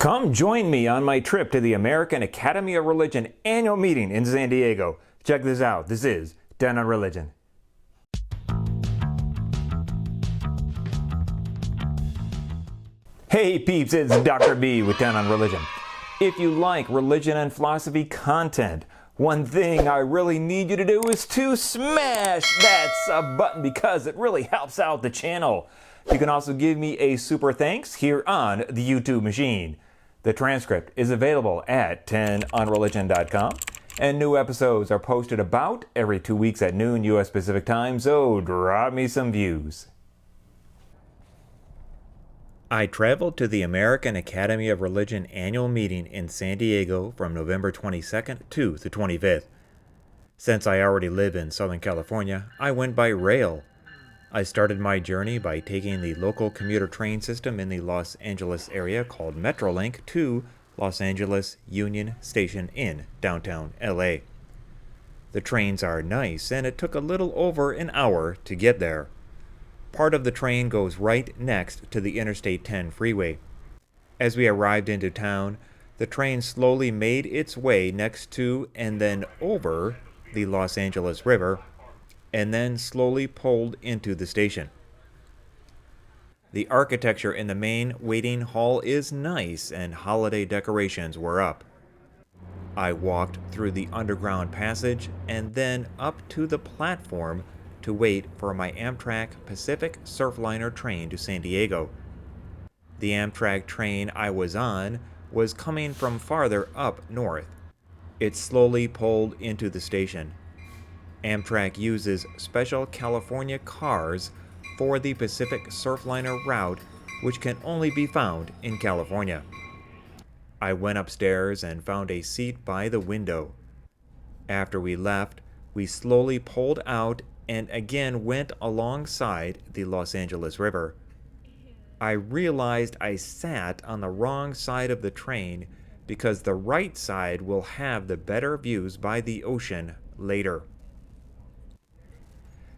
Come join me on my trip to the American Academy of Religion annual meeting in San Diego. Check this out. This is TenOnReligion. Hey peeps, it's Dr. B with TenOnReligion. If you like religion and philosophy content, one thing I really need you to do is to smash that sub button because it really helps out the channel. You can also give me a super thanks here on the YouTube machine. The transcript is available at TenOnReligion.com, and new episodes are posted about every 2 weeks at noon U.S. Pacific Time, so drop me some views. I traveled to the American Academy of Religion annual meeting in San Diego from November 22nd to the 25th. Since I already live in Southern California, I went by rail. I started my journey by taking the local commuter train system in the Los Angeles area called Metrolink to Los Angeles Union Station in downtown LA. The trains are nice, and it took a little over an hour to get there. Part of the train goes right next to the Interstate 10 freeway. As we arrived into town, the train slowly made its way next to and then over the Los Angeles River, and then slowly pulled into the station. The architecture in the main waiting hall is nice, and holiday decorations were up. I walked through the underground passage and then up to the platform to wait for my Amtrak Pacific Surfliner train to San Diego. The Amtrak train I was on was coming from farther up north. It slowly pulled into the station. Amtrak uses special California cars for the Pacific Surfliner route, which can only be found in California. I went upstairs and found a seat by the window. After we left, we slowly pulled out and again went alongside the Los Angeles River. I realized I sat on the wrong side of the train because the right side will have the better views by the ocean later.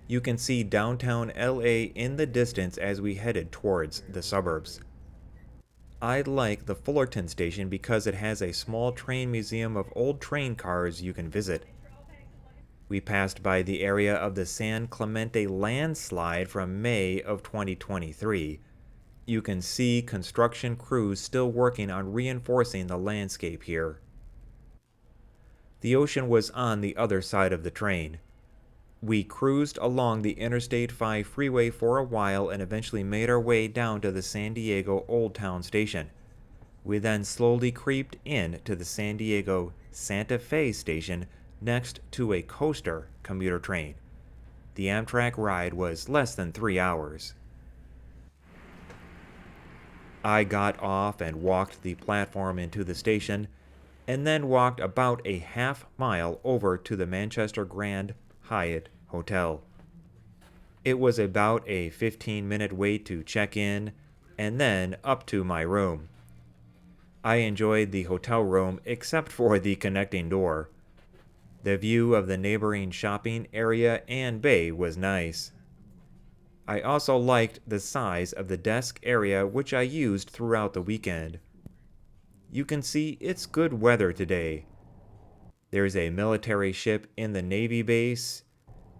You can see downtown LA in the distance as we headed towards the suburbs. I like the Fullerton station because it has a small train museum of old train cars you can visit. We passed by the area of the San Clemente landslide from May of 2023. You can see construction crews still working on reinforcing the landscape here. The ocean was on the other side of the train. We cruised along the Interstate 5 freeway for a while and eventually made our way down to the San Diego Old Town Station. We then slowly creeped in to the San Diego Santa Fe station next to a coaster commuter train. The Amtrak ride was less than 3 hours. I got off and walked the platform into the station, and then walked about a half mile over to the Manchester Grand Hyatt Hotel. It was about a 15-minute wait to check in, and then up to my room. I enjoyed the hotel room except for the connecting door. The view of the neighboring shopping area and bay was nice. I also liked the size of the desk area, which I used throughout the weekend. You can see it's good weather today. There's a military ship in the Navy base,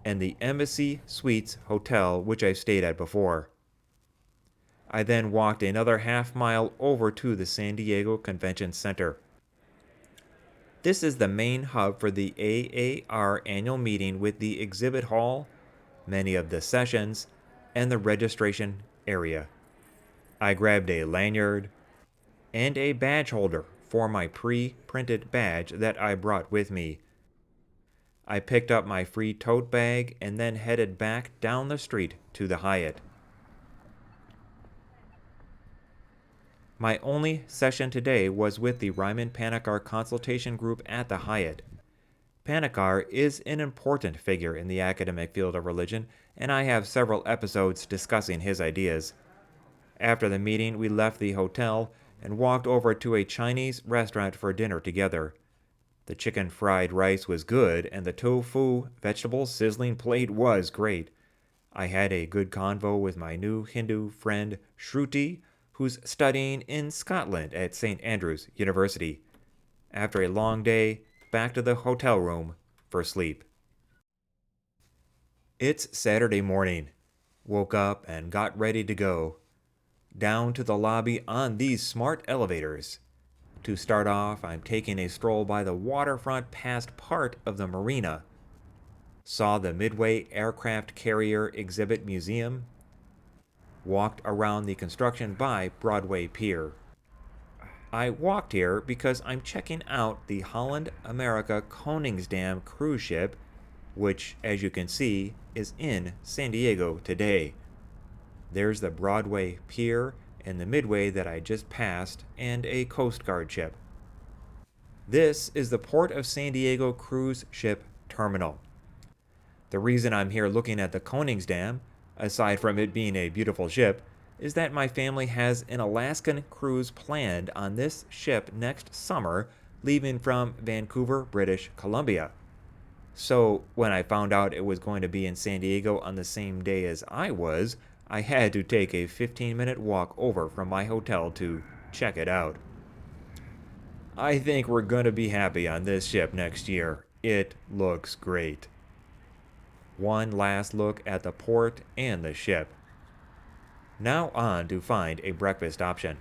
and the Embassy Suites Hotel, which I've stayed at before. I then walked another half mile over to the San Diego Convention Center. This is the main hub for the AAR annual meeting with the exhibit hall, many of the sessions, and the registration area. I grabbed a lanyard and a badge holder for my pre-printed badge that I brought with me. I picked up my free tote bag and then headed back down the street to the Hyatt. My only session today was with the Ryman Panikar consultation group at the Hyatt. Panikar is an important figure in the academic field of religion, and I have several episodes discussing his ideas. After the meeting, we left the hotel and walked over to a Chinese restaurant for dinner together. The chicken fried rice was good, and the tofu vegetable sizzling plate was great. I had a good convo with my new Hindu friend Shruti, who's studying in Scotland at St. Andrews University. After a long day, back to the hotel room for sleep. It's Saturday morning. Woke up and got ready to go. Down to the lobby on these smart elevators. To start off, I'm taking a stroll by the waterfront past part of the marina. Saw the Midway Aircraft Carrier Exhibit Museum. Walked around the construction by Broadway Pier. I walked here because I'm checking out the Holland America Koningsdam cruise ship, which, as you can see, is in San Diego today. There's the Broadway Pier and the Midway that I just passed, and a Coast Guard ship. This is the Port of San Diego Cruise Ship Terminal. The reason I'm here looking at the Koningsdam, aside from it being a beautiful ship, is that my family has an Alaskan cruise planned on this ship next summer, leaving from Vancouver, British Columbia. So when I found out it was going to be in San Diego on the same day as I was, I had to take a 15-minute walk over from my hotel to check it out. I think we're going to be happy on this ship next year. It looks great. One last look at the port and the ship. Now on to find a breakfast option.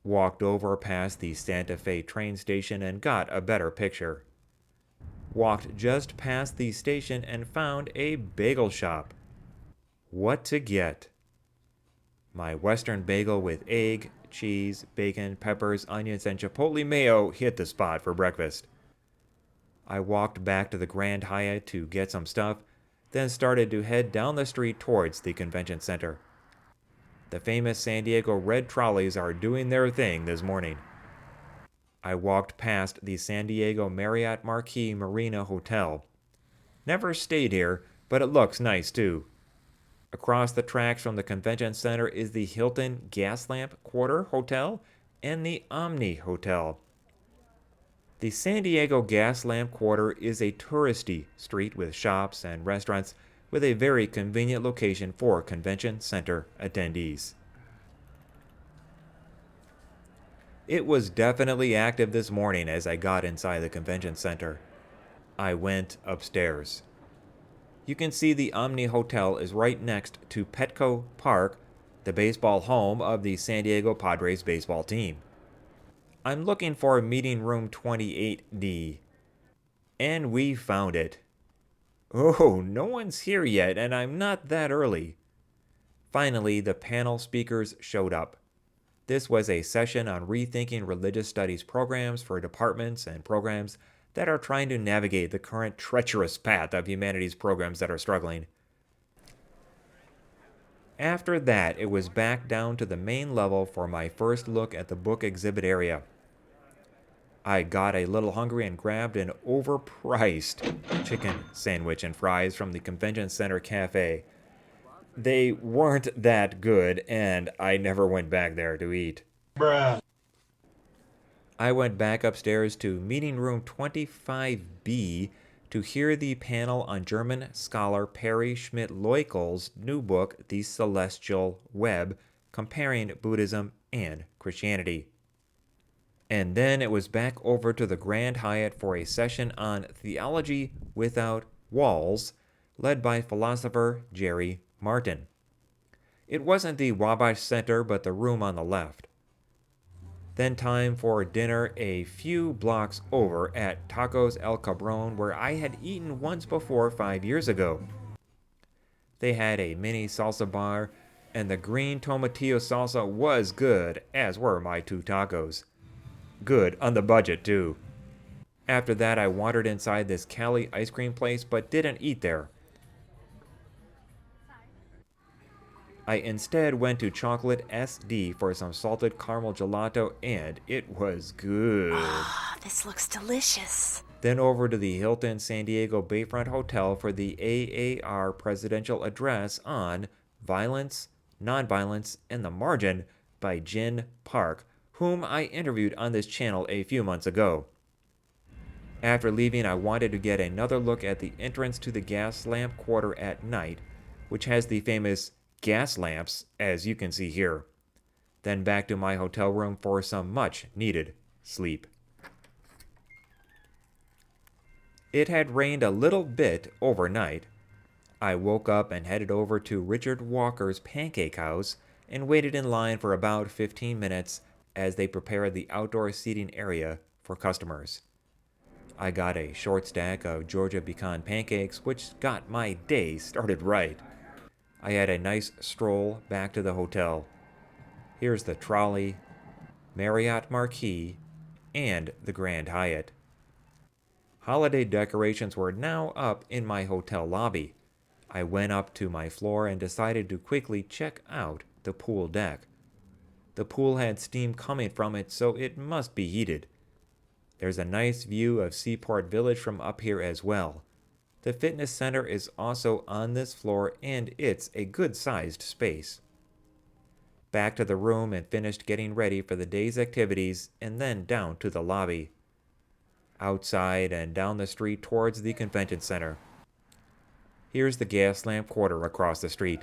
Walked over past the Santa Fe train station and got a better picture. Walked just past the station and found a bagel shop. What to get? My Western bagel with egg, cheese, bacon, peppers, onions, and chipotle mayo hit the spot for breakfast. I walked back to the Grand Hyatt to get some stuff, then started to head down the street towards the convention center. The famous San Diego red trolleys are doing their thing this morning. I walked past the San Diego Marriott Marquis Marina Hotel. Never stayed here, but it looks nice too. Across the tracks from the convention center is the Hilton Gaslamp Quarter Hotel and the Omni Hotel. The San Diego Gaslamp Quarter is a touristy street with shops and restaurants with a very convenient location for convention center attendees. It was definitely active this morning as I got inside the convention center. I went upstairs. You can see the Omni Hotel is right next to Petco Park, the baseball home of the San Diego Padres baseball team. I'm looking for meeting room 28D. And we found it. Oh, no one's here yet, and I'm not that early. Finally, the panel speakers showed up. This was a session on rethinking religious studies programs for departments and programs that are trying to navigate the current treacherous path of humanities programs that are struggling. After that, it was back down to the main level for my first look at the book exhibit area. I got a little hungry and grabbed an overpriced chicken sandwich and fries from the Convention Center Cafe. They weren't that good, and I never went back there to eat. Bruh. I went back upstairs to meeting room 25B to hear the panel on German scholar Perry Schmidt-Leukel's new book, The Celestial Web, comparing Buddhism and Christianity. And then it was back over to the Grand Hyatt for a session on Theology Without Walls, led by philosopher Jerry Martin. It wasn't the Wabash Center, but the room on the left. Then time for dinner a few blocks over at Tacos El Cabron, where I had eaten once before 5 years ago. They had a mini salsa bar, and the green tomatillo salsa was good, as were my 2 tacos. Good on the budget, too. After that, I wandered inside this Cali ice cream place, but didn't eat there. I instead went to Chocolate SD for some salted caramel gelato, and it was good. Ah, this looks delicious. Then over to the Hilton San Diego Bayfront Hotel for the AAR presidential address on Violence, Nonviolence, and the Margin by Jin Park, whom I interviewed on this channel a few months ago. After leaving, I wanted to get another look at the entrance to the Gaslamp Quarter at night, which has the famous gas lamps, as you can see here. then back to my hotel room for some much-needed sleep. It had rained a little bit overnight. I woke up and headed over to Richard Walker's Pancake House and waited in line for about 15 minutes as they prepared the outdoor seating area for customers. I got a short stack of Georgia pecan pancakes, which got my day started right. I had a nice stroll back to the hotel. Here's the trolley, Marriott Marquis, and the Grand Hyatt. Holiday decorations were now up in my hotel lobby. I went up to my floor and decided to quickly check out the pool deck. The pool had steam coming from it, so it must be heated. There's a nice view of Seaport Village from up here as well. The fitness center is also on this floor, and it's a good-sized space. Back to the room and finished getting ready for the day's activities, and then down to the lobby. Outside and down the street towards the convention center. Here's the gas lamp quarter across the street.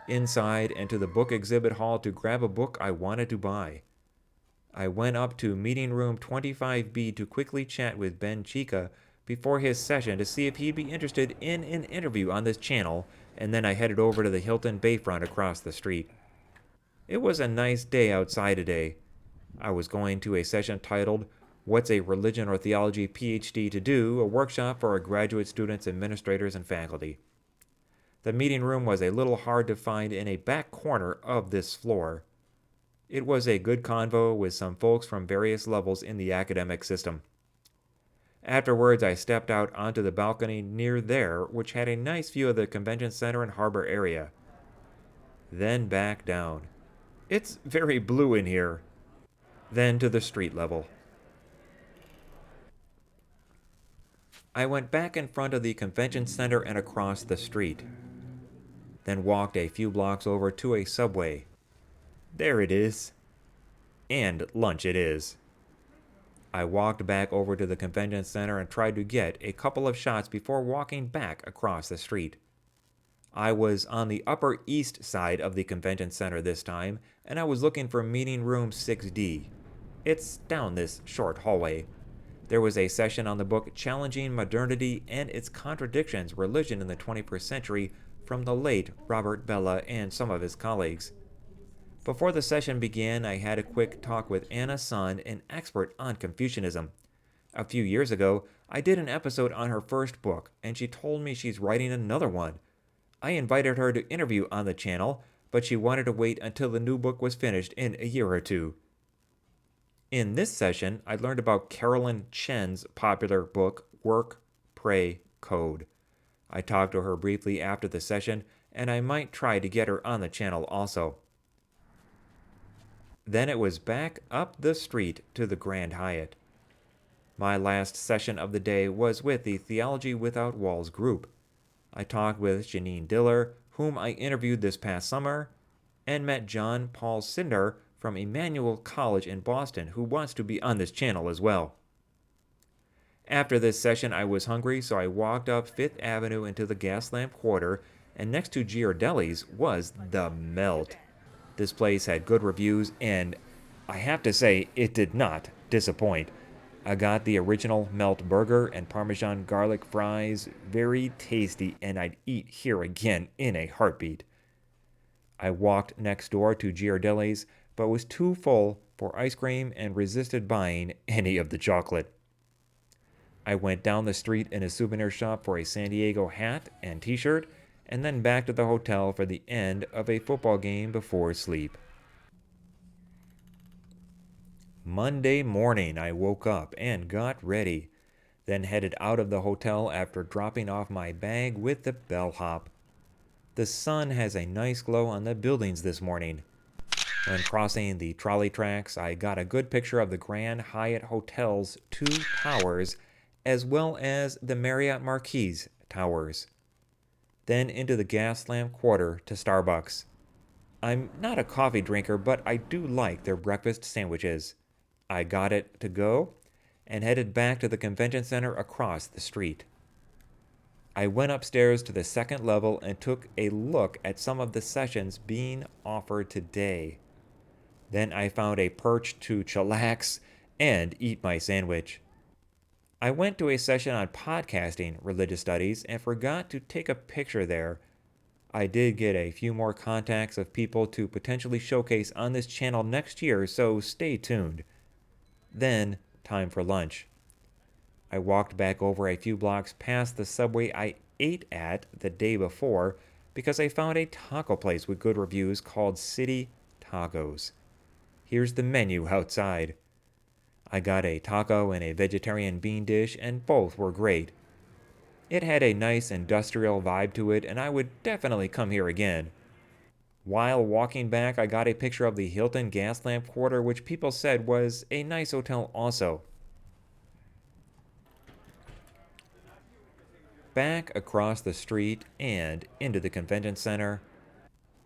Inside and to the book exhibit hall to grab a book I wanted to buy. I went up to meeting room 25B to quickly chat with Ben Chica before his session to see if he'd be interested in an interview on this channel, and then I headed over to the Hilton Bayfront across the street. It was a nice day outside today. I was going to a session titled, What's a Religion or Theology PhD to Do? A workshop for our graduate students, administrators, and faculty. The meeting room was a little hard to find in a back corner of this floor. It was a good convo with some folks from various levels in the academic system. Afterwards, I stepped out onto the balcony near there, which had a nice view of the convention center and harbor area. Then back down. It's very blue in here. Then to the street level. I went back in front of the convention center and across the street. Then walked a few blocks over to a Subway. There it is. And lunch it is. I walked back over to the convention center and tried to get a couple of shots before walking back across the street. I was on the Upper East Side of the convention center this time, and I was looking for meeting room 6D. It's down this short hallway. There was a session on the book Challenging Modernity and Its Contradictions, Religion in the 21st Century from the late Robert Bellah and some of his colleagues. Before the session began, I had a quick talk with Anna Sun, an expert on Confucianism. A few years ago, I did an episode on her first book, and she told me she's writing another one. I invited her to interview on the channel, but she wanted to wait until the new book was finished in a year or two. In this session, I learned about Carolyn Chen's popular book, Work, Pray, Code. I talked to her briefly after the session, and I might try to get her on the channel also. Then it was back up the street to the Grand Hyatt. My last session of the day was with the Theology Without Walls group. I talked with Janine Diller, whom I interviewed this past summer, and met John Paul Sindar from Emmanuel College in Boston, who wants to be on this channel as well. After this session, I was hungry, so I walked up Fifth Avenue into the Gaslamp Quarter, and next to Giardelli's was The Melt. This place had good reviews, and I have to say, it did not disappoint. I got the original Melt burger and Parmesan garlic fries, very tasty, and I'd eat here again in a heartbeat. I walked next door to Giardelli's, but was too full for ice cream and resisted buying any of the chocolate. I went down the street in a souvenir shop for a San Diego hat and t-shirt, and then back to the hotel for the end of a football game before sleep. Monday morning, I woke up and got ready, then headed out of the hotel after dropping off my bag with the bellhop. The sun has a nice glow on the buildings this morning. When crossing the trolley tracks, I got a good picture of the Grand Hyatt Hotel's 2 towers, as well as the Marriott Marquis towers. Then into the Gaslamp Quarter to Starbucks. I'm not a coffee drinker, but I do like their breakfast sandwiches. I got it to go and headed back to the convention center across the street. I went upstairs to the second level and took a look at some of the sessions being offered today. Then I found a perch to chillax and eat my sandwich. I went to a session on podcasting religious studies and forgot to take a picture there. I did get a few more contacts of people to potentially showcase on this channel next year, so stay tuned. Then, time for lunch. I walked back over a few blocks past the Subway I ate at the day before because I found a taco place with good reviews called City Tacos. Here's the menu outside. I got a taco and a vegetarian bean dish, and both were great. It had a nice industrial vibe to it, and I would definitely come here again. While walking back, I got a picture of the Hilton Gas Lamp Quarter, which people said was a nice hotel also. Back across the street and into the convention center,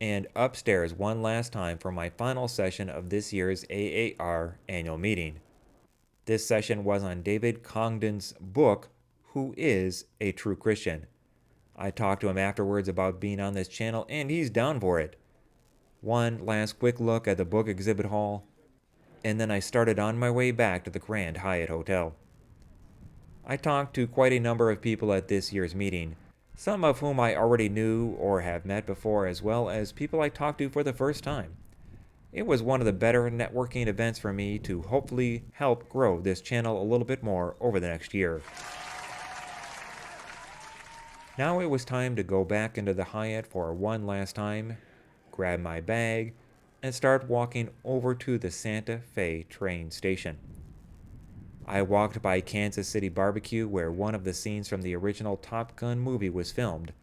and upstairs one last time for my final session of this year's AAR annual meeting. This session was on David Congdon's book, Who is a True Christian? I talked to him afterwards about being on this channel, and he's down for it. One last quick look at the book exhibit hall, and then I started on my way back to the Grand Hyatt Hotel. I talked to quite a number of people at this year's meeting, some of whom I already knew or have met before, as well as people I talked to for the first time. It was one of the better networking events for me to hopefully help grow this channel a little bit more over the next year. Now it was time to go back into the Hyatt for one last time, grab my bag, and start walking over to the Santa Fe train station. I walked by Kansas City Barbecue, where one of the scenes from the original Top Gun movie was filmed.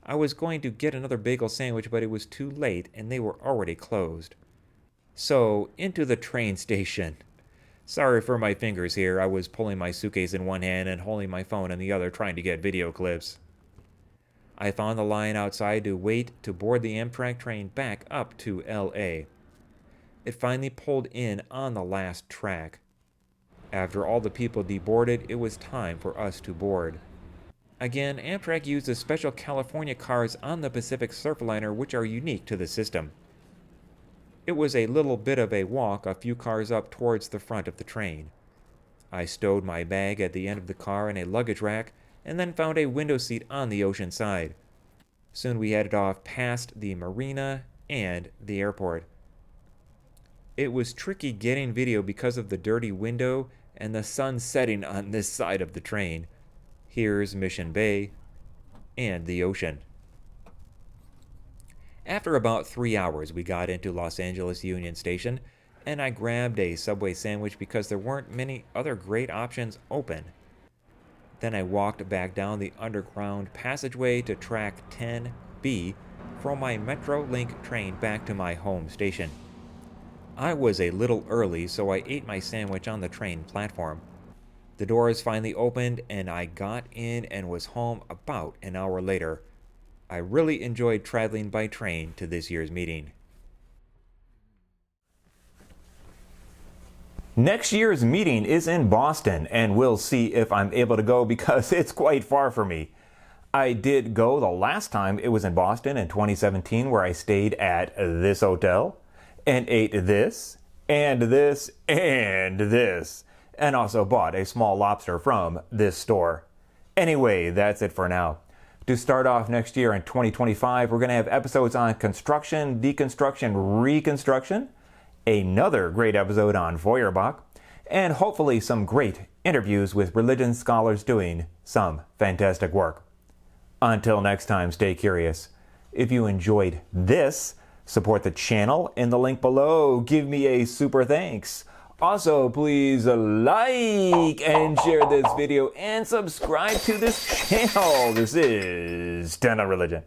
I was going to get another bagel sandwich, but it was too late and they were already closed. So, into the train station. Sorry for my fingers here, I was pulling my suitcase in one hand and holding my phone in the other trying to get video clips. I found the line outside to wait to board the Amtrak train back up to LA. It finally pulled in on the last track. After all the people deboarded, it was time for us to board. Again, Amtrak uses special California cars on the Pacific Surfliner which are unique to the system. It was a little bit of a walk a few cars up towards the front of the train. I stowed my bag at the end of the car in a luggage rack and then found a window seat on the ocean side. Soon we headed off past the marina and the airport. It was tricky getting video because of the dirty window and the sun setting on this side of the train. Here's Mission Bay and the ocean. After about 3 hours, we got into Los Angeles Union Station, and I grabbed a Subway sandwich because there weren't many other great options open. Then I walked back down the underground passageway to track 10B from my Metrolink train back to my home station. I was a little early, so I ate my sandwich on the train platform. The doors finally opened and I got in and was home about an hour later. I really enjoyed traveling by train to this year's meeting. Next year's meeting is in Boston, and we'll see if I'm able to go because it's quite far for me. I did go the last time it was in Boston in 2017, where I stayed at this hotel and ate this and this and this, and also bought a small lobster from this store. Anyway, that's it for now. To start off next year in 2025, we're going to have episodes on construction, deconstruction, reconstruction, another great episode on Feuerbach, and hopefully some great interviews with religion scholars doing some fantastic work. Until next time, stay curious. If you enjoyed this, support the channel in the link below. Give me a super thanks. Also, please like and share this video and subscribe to this channel. This is TenOnReligion.